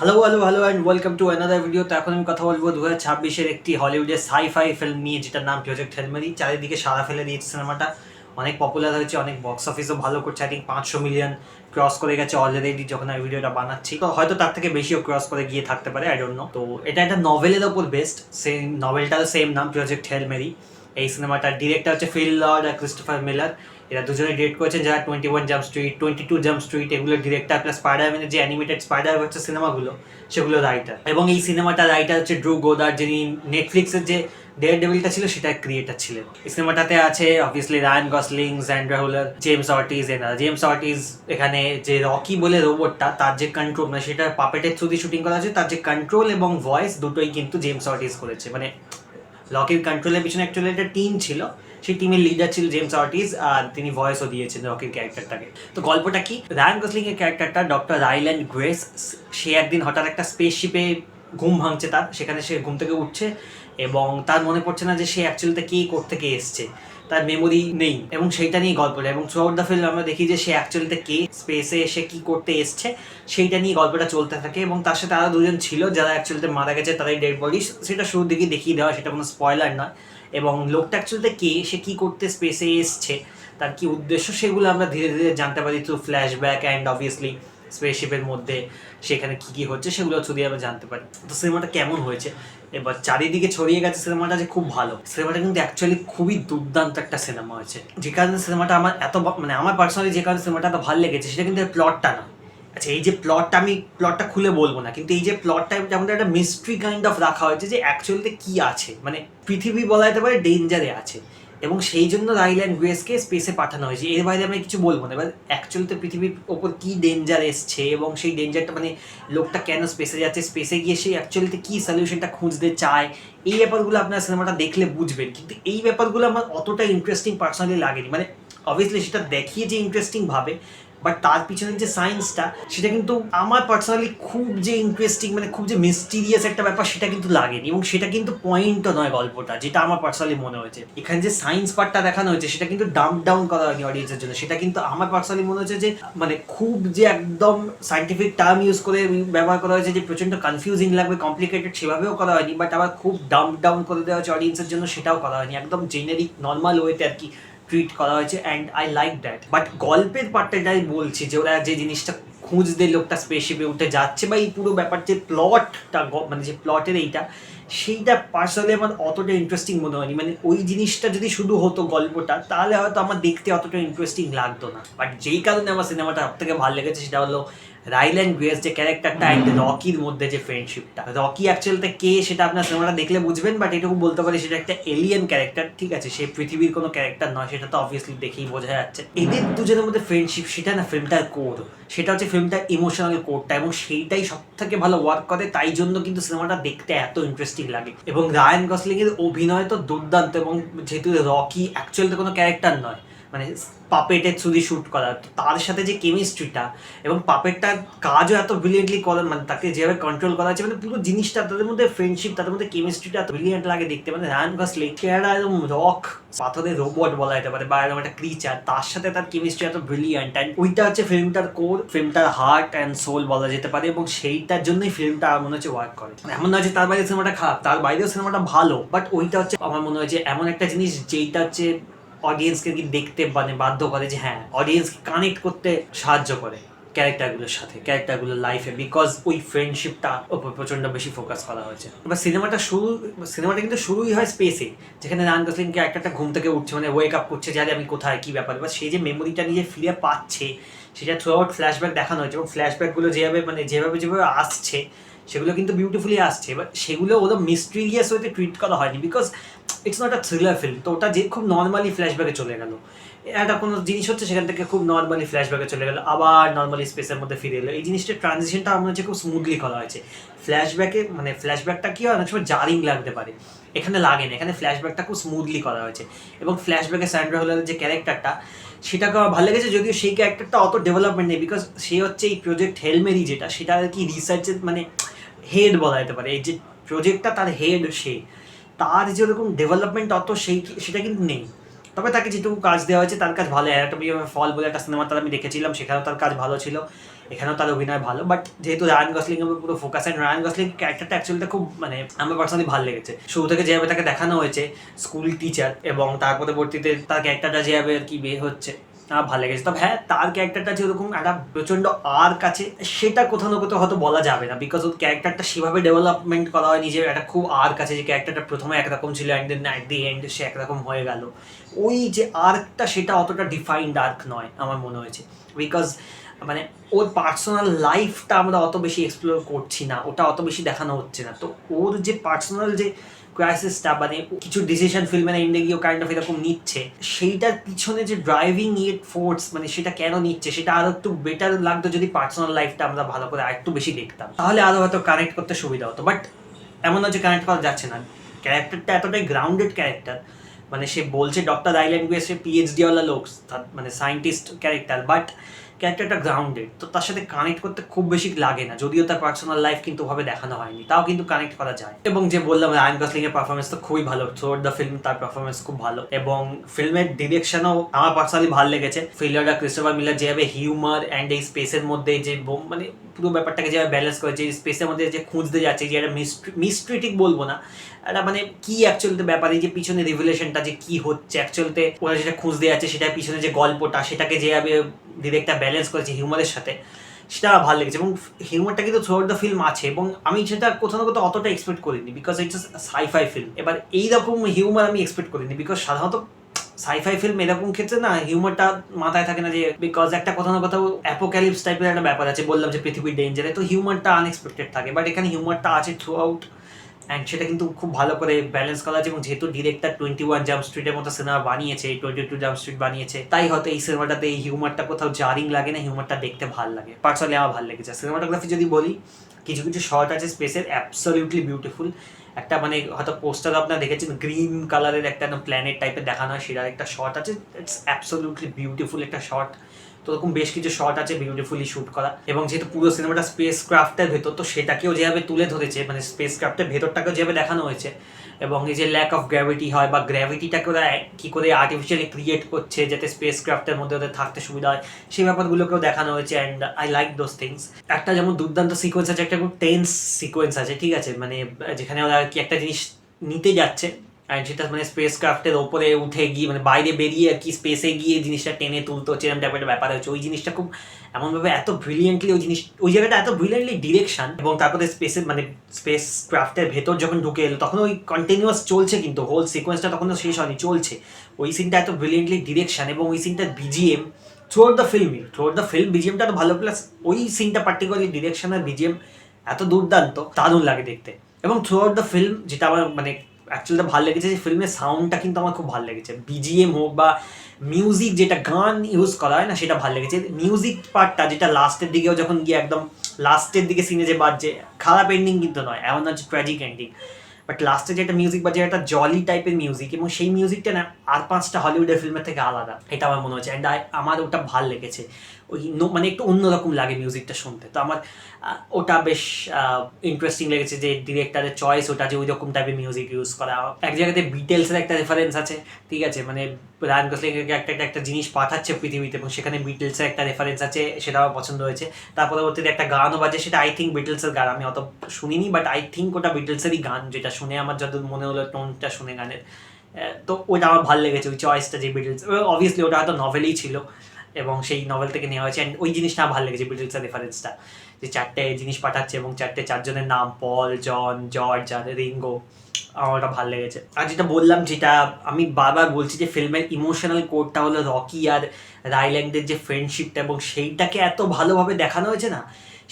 Hello and welcome to another video. তো এখন আমি কথা বলবো 2026-এর একটি হলিউডের সাই-ফাই ফিল্ম নিয়ে, যেটার নাম প্রজেক্ট হেল মেরি। চারিদিকে সাড়া ফেলে দিয়েছে সিনেমাটা, অনেক পপুলার হয়েছে, অনেক বক্স অফিসও ভালো করছে। আই থিঙ্ক 500 মিলিয়ন ক্রস করে গেছে অলরেডি যখন আমি ভিডিওটা বানাচ্ছি। তো হয়তো তার থেকে বেশিও ক্রস করে গিয়ে থাকতে পারে, আই ডোন্ট নো। তো এটা একটা নভেলের ওপর বেস্ট, সেম নভেলটারও সেম নাম, প্রজেক্ট হেল মেরি। এই সিনেমাটার ডিরেক্টর হচ্ছে ফিল লর্ড আর ক্রিস্টোফার মিলার। এরা দুজনে ডিরেক্ট করেছেন যারা 21 জাম্প স্ট্রিট, 22 জাম্প স্ট্রিট এগুলোর ডিরেক্টর, প্লাস স্পাইডারম্যানের যে অ্যানিমেটেড স্পাইডার হচ্ছে সিনেমাগুলো, সেগুলো রাইটার। এবং এই সিনেমাটার রাইটার হচ্ছে ড্রু গোদার, যিনি নেটফ্লিক্সের যে ডেয়ার ডেভিলটা ছিল সেটার ক্রিয়েটার ছিলেন। এই সিনেমাটাতে আছে obviously Ryan Gosling, Sandra Huller, James Ortiz. James Ortiz এখানে যে রকি বলে রোবটটা, তার যে কন্ট্রোল, মানে সেটা পাপেটের থ্রু দিয়ে শুটিং করা আছে, তার যে কন্ট্রোল এবং ভয়েস দুটোই কিন্তু জেমস অর্টিজ করেছে। মানে রকির কন্ট্রোলের পিছনে অ্যাকচুয়ালি একটা টিম ছিল, সেই টিমের লিডার ছিল জেমস অর্টিজ, আর তিনি ভয়েসও দিয়েছেন রকির ক্যারেক্টারটাকে। তো গল্পটা কি, রায়ান গসলিং এর ক্যারেক্টারটা ডক্টর রাইল্যান্ড গ্রেস, সে একদিন হঠাৎ একটা স্পেসশিপে ঘুম ভাঙছে তার, সেখানে সে ঘুম থেকে উঠছে এবং তার মনে পড়ছে না যে সে অ্যাকচুয়ালিতে কে থেকে এসছে, তার মেমোরি নেই, এবং সেইটা নিয়ে গল্পটা। এবং থ্রু আউট দ্য ফিল্ম আমরা দেখি যে সে অ্যাকচুয়ালিতে কে, স্পেসে এসে কি করতে এসছে, সেইটা নিয়ে গল্পটা চলতে থাকে। এবং তার সাথে আরও দুজন ছিল যারা অ্যাকচুয়ালিতে মারা গেছে, তারাই ডেড বডি, সেটা শুরুর দিকে দেখিয়ে দেওয়া, সেটা কোনো স্পয়লার নয়। এবং লোকটা অ্যাকচুয়ালিতে কে, সে কী করতে স্পেসে এসছে, তার কি উদ্দেশ্য, সেগুলো আমরা ধীরে ধীরে জানতে পারি থ্রু ফ্ল্যাশব্যাক অ্যান্ড অবভিয়াসলি স্পেসশিপের মধ্যে সেখানে কী কী হচ্ছে সেগুলো থ্রু দিয়ে আমরা জানতে পারি। তো সিনেমাটা কেমন হয়েছে, এবার চারিদিকে ছড়িয়ে গেছে সিনেমাটা যে খুব ভালো। সিনেমাটা কিন্তু অ্যাকচুয়ালি খুবই দুর্দান্ত একটা সিনেমা হয়েছে। যে কারণে সিনেমাটা আমার এত মানে আমার পার্সোনালি যে কারণে সিনেমাটা এত ভালো লেগেছে, সেটা কিন্তু প্লটটা না। আচ্ছা, এই যে প্লটটা, আমি প্লটটা খুলে বলবো না, কিন্তু এই যে প্লটটা যেমন একটা মিস্ট্রি কাইন্ড অফ রাখা হয়েছে যে অ্যাকচুয়ালিতে কী আছে, মানে পৃথিবী বলা যেতে পারে ডেঞ্জারে আছে, এবং সেই জন্য রাইল্যান্ড গ্রেসকে স্পেসে পাঠানো হয়েছে। এর বাইরে আমি কিছু বলবো না। এবার অ্যাকচুয়ালিতে পৃথিবীর ওপর কী ডেঞ্জার এসছে এবং সেই ডেঞ্জারটা, মানে লোকটা কেন স্পেসে যাচ্ছে, স্পেসে গিয়ে সেই অ্যাকচুয়ালিতে কী সলিউশনটা খুঁজতে চায়, এই ব্যাপারগুলো আপনার সিনেমাটা দেখলে বুঝবেন। কিন্তু এই ব্যাপারগুলো আমার অতটা ইন্টারেস্টিং পার্সোনালি লাগেনি। মানে অবভিয়াসলি সেটা দেখিয়ে যে ইন্টারেস্টিং ভাবে, বাট তার পিছনের যে সায়েন্সটা, সেটা কিন্তু আমার পার্সোনালি খুব যে ইন্টারেস্টিং, মানে খুব যে মিস্টিরিয়াস একটা ব্যাপার, সেটা কিন্তু লাগেনি। এবং সেটা কিন্তু পয়েন্টও নয় গল্পটা, যেটা আমার পার্সোনালি মনে হয়েছে। এখানে যে সায়েন্স পার্টটা দেখানো হয়েছে, সেটা কিন্তু ডাম্প ডাউন করা হয়নি অডিয়েন্সের জন্য। সেটা কিন্তু আমার পার্সোনালি মনে হচ্ছে যে মানে খুব যে একদম সায়েন্টিফিক টার্ম ইউজ করে ব্যবহার করা হয়েছে যে প্রচণ্ড কনফিউজিং লাগবে, কমপ্লিকেটেড, সেভাবেও করা হয়নি। বাট আবার খুব ডাম্প ডাউন করে দেওয়া হয়েছে অডিয়েন্সের জন্য, সেটাও করা হয়নি। একদম জেনারিক নর্মাল ওয়েতে আর কি ট্রিট করা হয়েছে, and I like that. But গল্পের পার্টটা যাই বলছি, যে ওরা যে জিনিসটা খুঁজতে লোকটা স্পেসশিপে উঠে যাচ্ছে, বা এই পুরো ব্যাপার যে প্লটটা, মানে যে প্লটের এইটা, সেইটা পার্সোনালি আমার অতটা ইন্টারেস্টিং মনে হয়নি। মানে ওই জিনিসটা যদি শুধু হতো গল্পটা, তাহলে হয়তো আমার দেখতে অতটা ইন্টারেস্টিং লাগতো না। বাট যেই কারণে আমার সিনেমাটা সব থেকে ভালো লেগেছে, সেটা হলো রাইল্যান্ড গ্রেস যে ক্যারেক্টারটা অ্যান্ড রকির মধ্যে যে ফ্রেন্ডশিপটা। রকি অ্যাকচুয়ালিতে কে সেটা আপনার সিনেমাটা দেখলে বুঝবেন, বাট এটুকু বলতে পারি সেটা একটা এলিয়েন ক্যারেক্টার, ঠিক আছে, সে পৃথিবীর কোনো ক্যারেক্টার নয়, সেটা তো অবভিয়াসলি দেখেই বোঝা যাচ্ছে। এদের দুজনের মধ্যে ফ্রেন্ডশিপ, সেটা না ফিল্মটার কোর, সেটা হচ্ছে ফিল্মটার ইমোশনাল কোরটা, এবং সেইটাই সব থেকে ভালো ওয়ার্ক করে। তাই জন্য কিন্তু সিনেমাটা দেখতে এত ইন্টারেস্টিং লাগে। এবং রায়ান গসলিং এর অভিনয় তো দুর্দান্ত, এবং যেহেতু রকি অ্যাকচুয়ালি কোনো ক্যারেক্টার নয়, মানে পাপেটের থ্রু দিয়ে শ্যুট করা, তার সাথে যে কেমিস্ট্রিটা, এবং পাপেটটার কাজও এত ব্রিলিয়েন্টলি করা, মানে তাকে যেভাবে কন্ট্রোল করা আছে, মানে পুরো জিনিসটা, তাদের মধ্যে ফ্রেন্ডশিপ, তাদের মধ্যে কেমিস্ট্রিটা এত ব্রিলিয়েন্ট লাগে দেখতে। মানে রায়ান গসলিং চেহারা একদম রক, পাথরের রোবট বলা যেতে পারে, বা এরকম একটা ক্রিচার, তার সাথে তার কেমিস্ট্রি এত ব্রিলিয়েন্ট, অ্যান্ড ওইটা হচ্ছে ফিল্মটার কোর, ফিল্মটার হার্ট অ্যান্ড সোল বলা যেতে পারে। এবং সেইটার জন্যই ফিল্মটা আমার মনে হচ্ছে ওয়ার্ক করে। এমন নয় যে তার বাইরে সিনেমাটা খারাপ, তার বাইরেও সিনেমাটা ভালো, বাট ওইটা হচ্ছে আমার মনে হয় যে এমন একটা জিনিস যেইটা হচ্ছে অডিয়েন্সকে কি দেখতে মানে বাধ্য করে, যে হ্যাঁ, অডিয়েন্সকে কানেক্ট করতে সাহায্য করে ক্যারেক্টারগুলোর সাথে, ক্যারেক্টারগুলোর লাইফে, বিকজ ওই ফ্রেন্ডশিপটা ওপর প্রচণ্ড বেশি ফোকাস করা হয়েছে। এবার সিনেমাটা কিন্তু শুরুই হয় স্পেসে, যেখানে রায়ান গসলিং ক্যারেক্টারটা ঘুম থেকে উঠছে, মানে ওয়েক আপ করছে, যে আমি কোথায়, কী ব্যাপার। এবার সেই যে মেমোরিটা নিজে ফিরে পাচ্ছে, সেটা থ্রু আউট ফ্ল্যাশব্যাক দেখানো হয়েছে, এবং ফ্ল্যাশব্যাকগুলো যেভাবে আসছে, সেগুলো কিন্তু বিউটিফুলি আসছে। এবার সেগুলো ওদের মিস্টিরিয়াস ওয়েতে ট্রিট করা হয়নি, because it's not a thriller film. তো ওটা যে খুব নর্মালি ফ্ল্যাশব্যাকে চলে গেল, একটা কোনো জিনিস হচ্ছে, সেখান থেকে খুব নর্মালি ফ্ল্যাশব্যাকে চলে গেল, আবার নর্মালি স্পেসের মধ্যে ফিরে এলো। এই জিনিসটার ট্রানজিশনটা আমার হচ্ছে খুব স্মুথলি করা হয়েছে। ফ্ল্যাশব্যাকটা কি হয়, অনেক সময় জারিং লাগতে পারে, এখানে লাগে না। এখানে ফ্ল্যাশব্যাকটা খুব স্মুথলি করা হয়েছে। এবং ফ্ল্যাশব্যাকে স্যান্ড্রা হুলারের যে ক্যারেক্টারটা, সেটাকে আমার ভালো লেগেছে, যদিও সেই ক্যারেক্টারটা অত ডেভেলপমেন্ট নেই, বিকজ সে হচ্ছে এই প্রজেক্ট হেল মেরি যেটা, সেটা আর কি রিসার্চের মানে হেড বলা যেতে পারে। এই যে প্রজেক্টটা, তার হেড সে, তার যেরকম ডেভেলপমেন্ট অত সেটা কিন্তু নেই। তবে তাকে যেটুকু কাজ দেওয়া হয়েছে তার কাজ ভালো। অ্যানাটমি অফ ফল বলে একটা সিনেমা তার আমি দেখেছিলাম, সেখানেও তার কাজ ভালো ছিল, এখানেও তার অভিনয় ভালো। বাট যেহেতু রায়ান গসলিং এর উপর পুরো ফোকাস, অ্যান্ড রায়ান গসলিং ক্যারেক্টারটা অ্যাকচুয়ালি খুব মানে আমার পার্সোনালি ভালো লেগেছে। শুরু থেকে যেভাবে তাকে দেখানো হয়েছে স্কুল টিচার, এবং তার পরবর্তীতে তার ক্যারেক্টারটা যেভাবে আর কি বের হচ্ছে, আমার ভালো লেগেছে। তবে হ্যাঁ, তার ক্যারেক্টারটা যেরকম একটা প্রচন্ড আর কাছে, সেটা কোথাও না কোথাও হয়তো বলা যাবে না, বিকজ ওর ক্যারেক্টারটা সেভাবে ডেভেলপমেন্ট করা হয় নিজের একটা খুব আর কাছে, যে ক্যারেক্টারটা প্রথমে একরকম ছিল and then at the end সে একরকম হয়ে গেল। ওই যে আর্কটা, সেটা অতটা ডিফাইন্ড আর্ক নয় আমার মনে হয়েছে, বিকজ মানে ওর পার্সোনাল লাইফটা আমরা অত বেশি এক্সপ্লোর করছি না, ওটা অত বেশি দেখানো হচ্ছে না। তো ওর যে পার্সোনাল যে ক্রাইসিসটা, মানে কিছু ডিসিশন ফিল্মের এন্ডে গিয়ে কাইন্ড অফ এরকম নিচ্ছে, সেইটার পিছনে যে ড্রাইভিং ফোর্স, মানে সেটা কেন নিচ্ছে, সেটা আরো একটু বেটার লাগতো যদি পার্সোনাল লাইফটা আমরা ভালো করে আরেকটু বেশি দেখতাম, তাহলে আরো হয়তো কানেক্ট করতে সুবিধা হতো। বাট এমন নয় যে কানেক্ট করা যাচ্ছে না, ক্যারেক্টারটা এতটাই গ্রাউন্ডেড ক্যারেক্টার, মানে সে বলছে ডক্টর আইল্যান্ড গিয়ে সে পিএইচডিওয়ালা লোক, মানে সায়েন্টিস্ট ক্যারেক্টার, বাট ক্যারেক্টারটা গ্রাউন্ডেড, তো তার সাথে কানেক্ট করতে খুব বেশি লাগে না, যদিও তার পার্সোনাল লাইফ কিন্তু ভাবে দেখানো হয়নি, তাও কিন্তু কানেক্ট করা যায়। এবং যে বললাম, রায়ান গসলিং এর পারফরমেন্স তো খুবই ভালো থ্রু আউট দ্য ফিল্ম, তার পারফরমেন্স খুব ভালো, এবং ফিল্মের ডিরেকশনও আমার পার্সোনালি ভালো লেগেছে। ফিল্মাররা ক্রিস্টোফার মিলার যেভাবে হিউমার অ্যান্ড এই স্পেসের মধ্যে যে মানে পুরো ব্যাপারটাকে যেভাবে ব্যালেন্স করেছে, এই স্পেসের মধ্যে যে খুঁজতে যাচ্ছে, যে একটা মিস্ট্রি ঠিক বলবো না, একটা মানে কি অ্যাকচুয়ালিতে ব্যাপারে যে পিছনে রিভিলেশনটা যে কি হচ্ছে অ্যাকচুয়ালিতে, ওরা যেটা খুঁজতে যাচ্ছে সেটার পিছনে যে গল্পটা, সেটাকে যেভাবে ডিরেক্টর ব্যালেন্স করেছে হিউমারের সাথে, সেটা আমার ভালো লেগেছে। এবং হিউমারটা কিন্তু থ্রু আউট দ্য ফিল্ম আছে, এবং আমি সেটা কোথাও না কোথাও অতটা এক্সপেক্ট করিনি, বিকজ ইটস সাইফাই ফিল্ম। এবার এইরকম হিউমার আমি এক্সপেক্ট করিনি, বিকজ সাধারণত সাইফাই ফিল্ম এরকম ক্ষেত্রে না হিউমারটা মাথায় থাকে না, যে বিকজ একটা কোথাও না কোথাও অ্যাপোক্যালিপস টাইপের একটা ব্যাপার আছে, বললাম যে পৃথিবীর ডেঞ্জারে, তো হিউমারটা আনএক্সপেক্টেড থাকে। বাট এখানে হিউমারটা আছে থ্রু আউট, অ্যান্ড সেটা কিন্তু খুব ভালো করে ব্যালেন্স করা আছে। এবং যেহেতু ডিরেক্টর 21 জাম্প স্ট্রিটের মতো সিনেমা বানিয়েছে, 22 জাম্প স্ট্রিট বানিয়েছে, তাই হয়তো এই সিনেমাটাতে এই হিউমারটা কোথাও জারিং লাগে না, হিউমারটা দেখতে ভালো লাগে। পার্সোনালি আমার ভালো লেগেছে। সিনেমাটোগ্রাফি যদি বলি, কিছু কিছু শর্ট আছে স্পেসের অ্যাবসলিউটলি বিউটিফুল। একটা মানে হয়তো পোস্টার আপনারা দেখেছেন, গ্রিন কালারের একটা প্ল্যানেট টাইপের দেখানো হয়, সেটার একটা শর্ট আছে, ইটস অ্যাবসলিউটলি বিউটিফুল একটা শর্ট। তো এরকম বেশ কিছু শর্ট আছে বিউটিফুলি শ্যুট করা, এবং যেহেতু পুরো সিনেমাটা স্পেস ক্রাফটের ভেতর, তো সেটাকেও যেভাবে তুলে ধরেছে, মানে স্পেস ক্রাফটের ভেতরটাকেও যেভাবে দেখানো হয়েছে, এবং এই যে ল্যাক অফ গ্র্যাভিটি হয় বা গ্র্যাভিটিটাকে ওরা কী করে আর্টিফিশিয়ালি ক্রিয়েট করছে যাতে স্পেস ক্রাফটের মধ্যে ওদের থাকতে সুবিধা হয়, সেই ব্যাপারগুলোকেও দেখানো হয়েছে, and I like those things. একটা যেমন দুর্দান্ত সিকোয়েন্স আছে, একটা খুব টেন্স সিকোয়েন্স আছে, ঠিক আছে, মানে যেখানে ওরা কি একটা জিনিস নিতে যাচ্ছে, অ্যান্ড সেটা মানে স্পেস ক্রাফটের ওপরে উঠে গিয়ে মানে বাইরে বেরিয়ে আর কি স্পেসে গিয়ে জিনিসটা টেনে তুলতে হচ্ছে, এরকম টাইপের ব্যাপার হচ্ছে। ওই জিনিসটা খুব এমনভাবে এত ব্রিলিয়েন্টলি ওই জিনিস, ওই জায়গাটা এত ব্রিলিয়েন্টলি ডিরেকশন, এবং তারপরে স্পেসের মানে স্পেস ক্রাফটের ভেতর যখন ঢুকে এলো, তখন ওই কন্টিনিউয়াস চলছে, কিন্তু হোল সিকোয়েন্সটা তখনও শেষ হয়নি, চলছে। ওই সিনটা এত ব্রিলিয়েন্টলি ডিরেকশন, এবং ওই সিনটার BGM throughout the film বিজিএমটা তো ভালো, প্লাস ওই সিনটা পার্টিকুলারলি ডিরেকশনের বিজিএম এত দুর্দান্ত, দারুণ লাগে দেখতে। এবং থ্রু আউট দ্য ফিল্ম যেটা আমার মানে অ্যাকচুয়ালি ভালো লেগেছে, যে ফিল্মের সাউন্ডটা কিন্তু আমার খুব ভালো লেগেছে, বিজিএম হোক বা মিউজিক, যেটা গান ইউজ করা হয় না, সেটা ভালো লেগেছে। মিউজিক পার্টটা যেটা লাস্টের দিকেও যখন গিয়ে একদম লাস্টের দিকে সিনে যে বাজছে, খারাপ এন্ডিং কিন্তু নয়, এমন হচ্ছে ট্র্যাজিক এন্ডিং, বাট লাস্টে যেটা মিউজিক বাজে, একটা জলি টাইপের মিউজিক, এবং সেই মিউজিকটা না আর 5টা হলিউডের ফিল্মের থেকে আলাদা, এটা আমার মনে হচ্ছে, অ্যান্ড আমার ওটা ভালো লেগেছে। ওই মানে একটু অন্যরকম লাগে মিউজিকটা শুনতে, তো আমার ওটা বেশ ইন্টারেস্টিং লেগেছে, যে ডিরেক্টরের চয়েস ওটা, যে ওই রকম টাইপের মিউজিক ইউজ করা। এক জায়গাতে বিটেলসের একটা রেফারেন্স আছে, ঠিক আছে, মানে রায়ান গসলিং একটা জিনিস পাঠাচ্ছে পৃথিবীতে, এবং সেখানে বিটেলসের একটা রেফারেন্স আছে, সেটা আমার পছন্দ হয়েছে। তার পরবর্তীতে একটা গানও বাজে, সেটা আই থিঙ্ক বিটেলসের গান, আমি অত শুনিনি, বাট আই থিঙ্ক ওটা বিটেলসেরই গান, যেটা শুনে আমার যত মনে হলো টোনটা শুনে গানের, তো ওটা আমার ভালো লেগেছে, ওই চয়েসটা, যে বিটেলস অবভিয়াসলি ওটা হয়তো নভেলেই ছিল, এবং সেই নভেল থেকে নেওয়া হয়েছে, অ্যান্ড ওই জিনিসটা আমার ভালো লেগেছে, বিটেলসের রেফারেন্সটা, যে 4টে জিনিস পাঠাচ্ছে, এবং 4জনের নাম পল, জন, জর্জ আর রিঙ্গো, আমার ওটা ভালো লেগেছে। আর যেটা বললাম, যেটা আমি বারবার বলছি, যে ফিল্মের ইমোশনাল কোডটা হলো রকি আর রাইল্যান্ডের যে ফ্রেন্ডশিপটা, এবং সেইটাকে এত ভালোভাবে দেখানো হয়েছে না,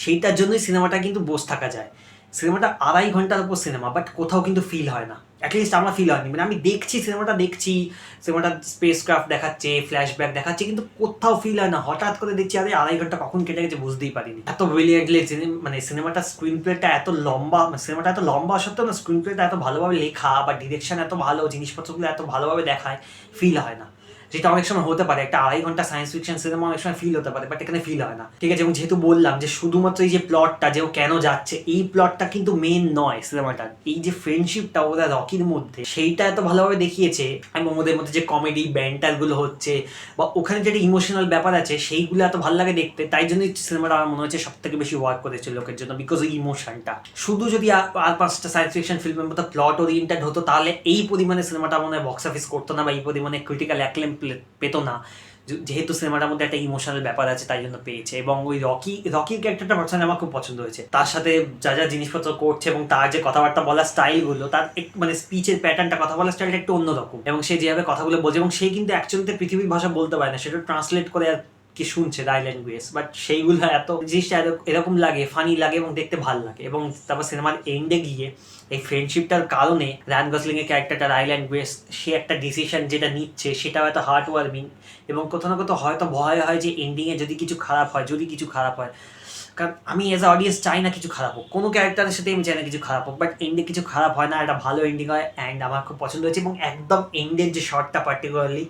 সেইটার জন্যই সিনেমাটা কিন্তু বসে থাকা যায়। সিনেমাটা 2.5 ঘন্টার উপর সিনেমা, বাট কোথাও কিন্তু ফিল হয় না, অ্যাটলিস্ট আমার ফিল হয়নি। মানে আমি দেখছি সিনেমাটা স্পেস ক্রাফট দেখাচ্ছে, ফ্ল্যাশব্যাক দেখাচ্ছে, কিন্তু কোথাও ফিল হয় না। হঠাৎ করে দেখছি আরে 2.5 ঘন্টা কখন কেটে গেছে বুঝতেই পারিনি। এত ব্রিলিয়েন্টলি মানে সিনেমাটা স্ক্রিন প্লেটা এত লম্বা, সিনেমাটা এত লম্বা সত্ত্বেও না স্ক্রিন প্লেটা এত ভালোভাবে লেখা, বা ডিরেকশন এত ভালো, জিনিসপত্রগুলো এত ভালোভাবে দেখায়, ফিল হয় না। যেটা অনেক সময় হতে পারে একটা 2.5 ঘন্টা সায়েন্স ফিকশন সিনেমা অনেক সময় ফিল হতে পারে, বাট এখানে ফিল হয় না, ঠিক আছে। এবং যেহেতু বললাম যে শুধুমাত্র এই যে প্লটটা, যে ও কেন যাচ্ছে, এই প্লটটা কিন্তু মেন নয় সিনেমাটার। এই যে ফ্রেন্ডশিপটা ওরা রকির মধ্যে, সেইটা এত ভালোভাবে দেখিয়েছে, এবং ওদের মধ্যে যে কমেডি ব্যান্টার গুলো হচ্ছে বা ওখানে যেটা ইমোশনাল ব্যাপার আছে সেইগুলো এত ভালো লাগে দেখতে। তাই জন্যই সিনেমাটা আমার মনে হচ্ছে সব থেকে বেশি ওয়ার্ক করেছে লোকের জন্য, বিকজ ওই ইমোশনটা। শুধু যদি আর 5টা সায়েন্স ফিকশন ফিল্মের মতো প্লট ওরিয়েন্টেড হতো তাহলে এই পরিমাণে সিনেমাটা মনে হয় বক্স অফিস করতো না বা এই পরিমাণে ক্রিটিক্যাল অ্যাক্লেম পেতো না। যেহেতু সিনেমাটার মধ্যে একটা ইমোশনাল ব্যাপার আছে তাই জন্য পেয়েছে। এবং ওই রকির ক্যারেক্টারটা পার্সোনালি আমার খুব পছন্দ হয়েছে। তার সাথে যা যা জিনিসপত্র করছে এবং তার যে কথাবার্তা বলার স্টাইলগুলো, তার মানে স্পিচের প্যাটার্নটা, কথা বলার স্টাইলটা একটু অন্যরকম, এবং সে যেভাবে কথাগুলো বলছে, এবং সেই কিন্তু অ্যাকচুয়ালিতে পৃথিবীর ভাষা বলতে পারে না, সেটা ট্রান্সলেট করে আর কি শুনছে রায় ল্যাঙ্গুয়েজ, বাট সেইগুলো এত জিনিসটা এরকম লাগে, ফানি লাগে এবং দেখতে ভালো লাগে। এবং তারপর সিনেমার এন্ডে গিয়ে এই ফ্রেন্ডশিপটার কারণে রায়ান গসলিং এর ক্যারেক্টারটা রায় ল্যাঙ্গুয়েজ, সে একটা ডিসিশন যেটা নিচ্ছে সেটাও এত হার্ট ওয়ার্মিং, এবং কোথাও না কোথাও হয়তো ভয় হয় যে এন্ডিংয়ে যদি কিছু খারাপ হয়, কারণ আমি এজ আ অডিয়েন্স চাই না কিছু খারাপ হোক, কোনো ক্যারেক্টারের সাথে আমি চাই না কিছু খারাপ হোক, বাট এন্ডে কিছু খারাপ হয় না, একটা ভালো এন্ডিং হয়, অ্যান্ড আমার খুব পছন্দ হয়েছে। এবং একদম এন্ডের যে শটটা পার্টিকুলারলি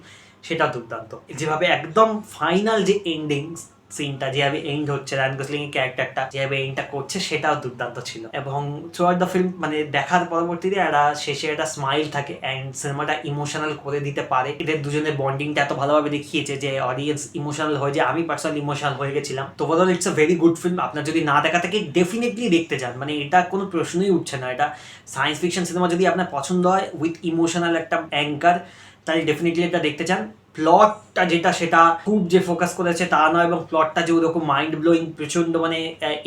সেটা দুর্দান্ত, যেভাবে একদম ফাইনাল যে এন্ডিং সিনটা, যেভাবে এন্ড হচ্ছে, রায়ান গসলিং এর ক্যারেক্টারটা যেভাবে এন্ডটা করছে সেটাও দুর্দান্ত ছিল। এবং থ্রু আউট দ্য ফিল্ম মানে দেখার পরবর্তীতে একটা শেষে একটা স্মাইল থাকে, অ্যান্ড সিনেমাটা ইমোশনাল করে দিতে পারে। এদের দুজনের বন্ডিংটা এত ভালোভাবে দেখিয়েছে যে অডিয়েন্স ইমোশনাল হয়ে যায়, আমি পার্সোনালি ইমোশনাল হয়ে গেছিলাম। তো overall it's a very good film. আপনার যদি না দেখা থাকে ডেফিনেটলি দেখতে যান, মানে এটা কোনো প্রশ্নই উঠছে না। এটা সায়েন্স ফিকশন সিনেমা যদি আপনার পছন্দ হয় উইথ ইমোশনাল একটা অ্যাঙ্কার, তাহলে ডেফিনেটলি এটা দেখতে চান। প্লটটা যেটা সেটা খুব যে ফোকাস করেছে তা নয়, এবং প্লটটা যে ওরকম মাইন্ড ব্লোয়িং প্রচন্ড, মানে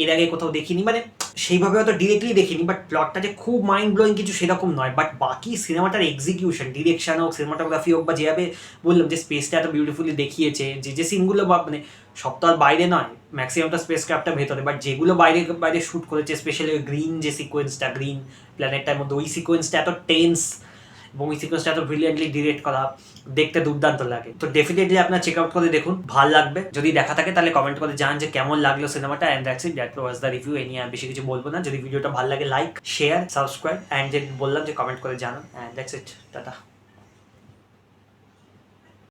এর আগে কোথাও দেখিনি, মানে সেইভাবে হয়তো ডিরেক্টলি দেখিনি, বাট প্লটটা যে খুব মাইন্ড ব্লোয়িং কিছু সেরকম নয়। বাট বাকি সিনেমাটার এক্সিকিউশন, ডিরেকশন হোক, সিনেমাটোগ্রাফি হোক, বা যেভাবে বললাম যে স্পেসটা এত বিউটিফুলি দেখিয়েছে, যে সিনগুলো বা মানে সব তো আর বাইরে নয়, ম্যাক্সিমামটা স্পেস ক্রাফটটা ভেতরে, বাট যেগুলো বাইরে বাইরে শ্যুট করেছে, স্পেশালি ওই গ্রিন যে সিকোয়েন্সটা, গ্রিন প্ল্যানেটটার মধ্যে, ওই সিকোয়েন্সটা এত টেন্স এবং ওই সিকোয়েন্সটা এত ব্রিলিয়েন্টলি ডিরেক্ট করা, দেখতে দুর্দান্ত লাগে। তো ডেফিনেটলি আপনার চেক আউট করে দেখুন, ভালো লাগবে। যদি দেখা থাকে তাহলে কমেন্ট করে জানান যে কেমন লাগলো সিনেমাটা, and that's it, that was the review. এ নিয়ে আমি বেশি কিছু বলবো না। যদি ভিডিওটা ভালো লাগে লাইক, শেয়ার, সাবস্ক্রাইব, অ্যান্ড যে বললাম যে কমেন্ট করে জানান, অ্যান্ড দ্যাটস ইট, টাটা।